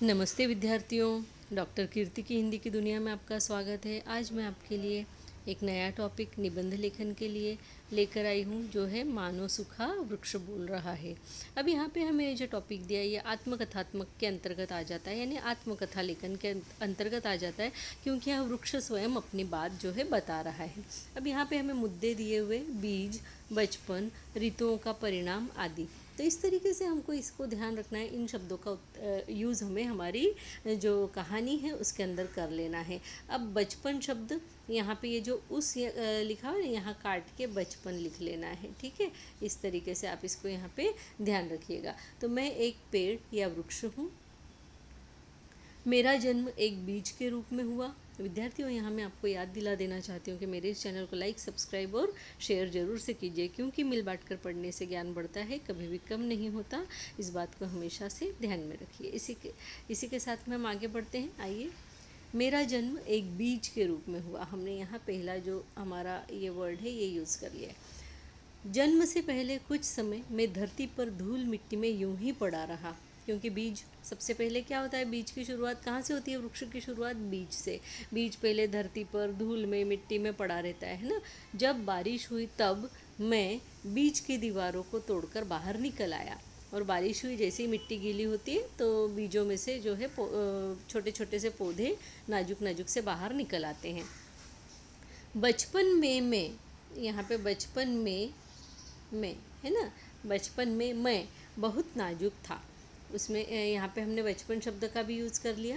नमस्ते विद्यार्थियों। डॉक्टर कीर्ति की हिंदी की दुनिया में आपका स्वागत है। आज मैं आपके लिए एक नया टॉपिक निबंध लेखन के लिए लेकर आई हूँ, जो है मानो सूखा वृक्ष बोल रहा है। अब यहाँ पे हमें जो टॉपिक दिया है ये आत्मकथात्मक के अंतर्गत आ जाता है, यानी आत्मकथा लेखन के अंतर्गत आ जाता है, क्योंकि यह वृक्ष स्वयं अपनी बात जो है बता रहा है। अब यहाँ पे हमें मुद्दे दिए हुए बीज, बचपन, ऋतुओं का परिणाम आदि। तो इस तरीके से हमको इसको ध्यान रखना है। इन शब्दों का यूज़ हमें हमारी जो कहानी है उसके अंदर कर लेना है। अब बचपन शब्द यहाँ पे ये जो उस लिखा हुआ है, यहाँ काट के बचपन लिख लेना है। ठीक है, इस तरीके से आप इसको यहाँ पे ध्यान रखिएगा। तो मैं एक पेड़ या वृक्ष हूँ। मेरा जन्म एक बीज के रूप में हुआ। विद्यार्थियों, यहाँ मैं आपको याद दिला देना चाहती हूँ कि मेरे इस चैनल को लाइक, सब्सक्राइब और शेयर ज़रूर से कीजिए, क्योंकि मिल बांट कर पढ़ने से ज्ञान बढ़ता है, कभी भी कम नहीं होता। इस बात को हमेशा से ध्यान में रखिए। इसी के साथ में हम आगे बढ़ते हैं। आइए। मेरा जन्म एक बीज के रूप में हुआ। हमने यहाँ पहला जो हमारा ये वर्ड है ये यूज़ कर लिया है। जन्म से पहले कुछ समय मैं धरती पर धूल मिट्टी में यूं ही पड़ा रहा, क्योंकि बीज सबसे पहले क्या होता है, बीज की शुरुआत कहाँ से होती है? वृक्ष की शुरुआत बीज से। बीज पहले धरती पर धूल में, मिट्टी में पड़ा रहता है ना। जब बारिश हुई तब मैं बीज की दीवारों को तोड़कर बाहर निकल आया, और बारिश हुई, जैसे ही मिट्टी गीली होती है तो बीजों में से जो है छोटे छोटे से पौधे नाजुक नाजुक से बाहर निकल आते हैं। बचपन में मैं, यहाँ पे बचपन में मैं है ना, बचपन में मैं बहुत नाजुक था। उसमें यहाँ पे हमने बचपन शब्द का भी यूज़ कर लिया।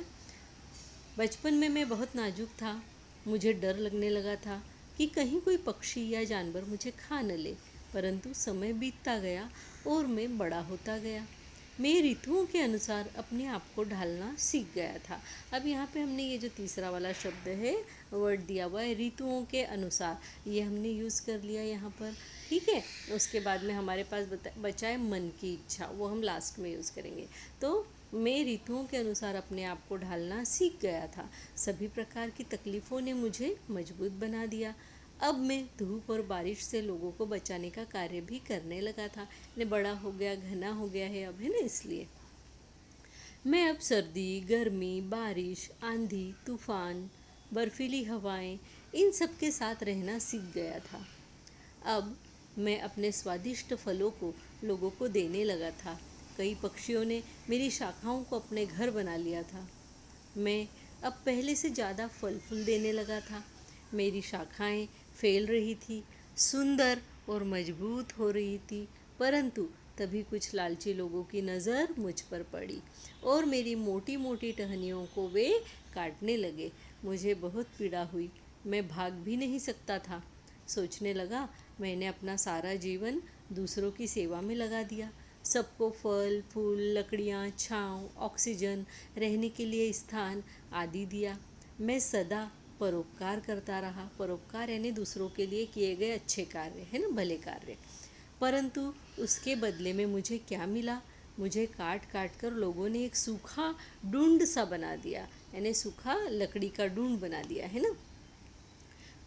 बचपन में मैं बहुत नाजुक था। मुझे डर लगने लगा था कि कहीं कोई पक्षी या जानवर मुझे खा न ले, परंतु समय बीतता गया और मैं बड़ा होता गया। मैं ऋतुओं के अनुसार अपने आप को ढालना सीख गया था। अब यहाँ पे हमने ये जो तीसरा वाला शब्द है, वर्ड दिया हुआ है ऋतुओं के अनुसार, ये हमने यूज़ कर लिया यहाँ पर। ठीक है, उसके बाद में हमारे पास बचा है मन की इच्छा, वो हम लास्ट में यूज़ करेंगे। तो मैं ऋतुओं के अनुसार अपने आप को ढालना सीख गया था। सभी प्रकार की तकलीफ़ों ने मुझे मजबूत बना दिया। अब मैं धूप और बारिश से लोगों को बचाने का कार्य भी करने लगा था। ने बड़ा हो गया, घना हो गया है अब, है ना, इसलिए मैं अब सर्दी, गर्मी, बारिश, आंधी, तूफान, बर्फीली हवाएं, इन सब के साथ रहना सीख गया था। अब मैं अपने स्वादिष्ट फलों को लोगों को देने लगा था। कई पक्षियों ने मेरी शाखाओं को अपने घर बना लिया था। मैं अब पहले से ज़्यादा फल फूल देने लगा था। मेरी शाखाएं फैल रही थी, सुंदर और मजबूत हो रही थी, परंतु तभी कुछ लालची लोगों की नज़र मुझ पर पड़ी और मेरी मोटी मोटी टहनियों को वे काटने लगे। मुझे बहुत पीड़ा हुई। मैं भाग भी नहीं सकता था। सोचने लगा, मैंने अपना सारा जीवन दूसरों की सेवा में लगा दिया। सबको फल फूल, लकड़ियाँ, छाँव, ऑक्सीजन, रहने के लिए स्थान आदि दिया। मैं सदा परोपकार करता रहा। परोपकार यानी दूसरों के लिए किए गए अच्छे कार्य, है ना, भले कार्य। परंतु उसके बदले में मुझे क्या मिला? मुझे काट काट कर लोगों ने एक सूखा ढूंढ सा बना दिया, यानी सूखा लकड़ी का ढूंढ बना दिया, है ना।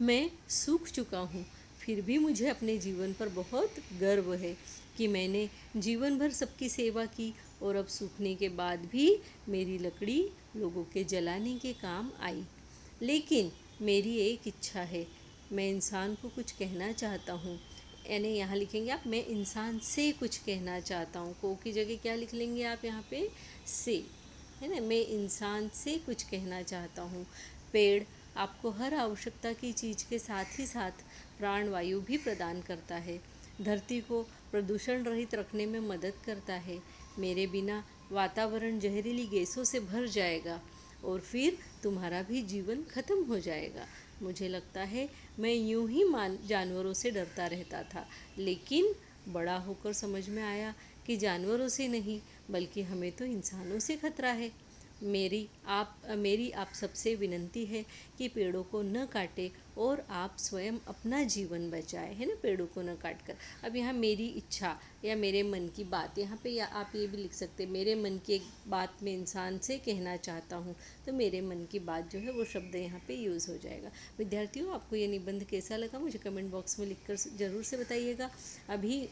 मैं सूख चुका हूँ, फिर भी मुझे अपने जीवन पर बहुत गर्व है कि मैंने जीवन भर सबकी सेवा की, और अब सूखने के बाद भी मेरी लकड़ी लोगों के जलाने के काम आई। लेकिन मेरी एक इच्छा है, मैं इंसान को कुछ कहना चाहता हूँ। यानी यहाँ लिखेंगे आप, मैं इंसान से कुछ कहना चाहता हूँ। को की जगह क्या लिख लेंगे आप यहाँ पे? से, है ना। मैं इंसान से कुछ कहना चाहता हूँ। पेड़ आपको हर आवश्यकता की चीज़ के साथ ही साथ प्राणवायु भी प्रदान करता है। धरती को प्रदूषण रहित रखने में मदद करता है। मेरे बिना वातावरण जहरीली गैसों से भर जाएगा और फिर तुम्हारा भी जीवन खत्म हो जाएगा। मुझे लगता है मैं यूं ही जानवरों से डरता रहता था, लेकिन बड़ा होकर समझ में आया कि जानवरों से नहीं, बल्कि हमें तो इंसानों से खतरा है। मेरी आप सबसे विनती है कि पेड़ों को न काटें और आप स्वयं अपना जीवन बचाएं, है ना, पेड़ों को न काट कर। अब यहाँ मेरी इच्छा या मेरे मन की बात, यहाँ पे या आप ये भी लिख सकते हैं, मेरे मन की एक बात मैं इंसान से कहना चाहता हूँ। तो मेरे मन की बात जो है वो शब्द यहाँ पे यूज़ हो जाएगा। विद्यार्थियों, आपको ये निबंध कैसा लगा मुझे कमेंट बॉक्स में लिखकर ज़रूर से बताइएगा। अभी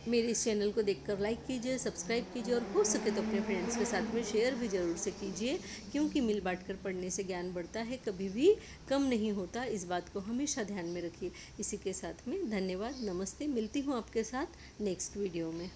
मेरे इस चैनल को देखकर लाइक कीजिए, सब्सक्राइब कीजिए और हो सके तो अपने फ्रेंड्स के साथ में शेयर भी ज़रूर से कीजिए, क्योंकि मिल बांट कर पढ़ने से ज्ञान बढ़ता है, कभी भी कम नहीं होता। इस बात को हमेशा ध्यान में रखिए। इसी के साथ में धन्यवाद, नमस्ते। मिलती हूँ आपके साथ नेक्स्ट वीडियो में।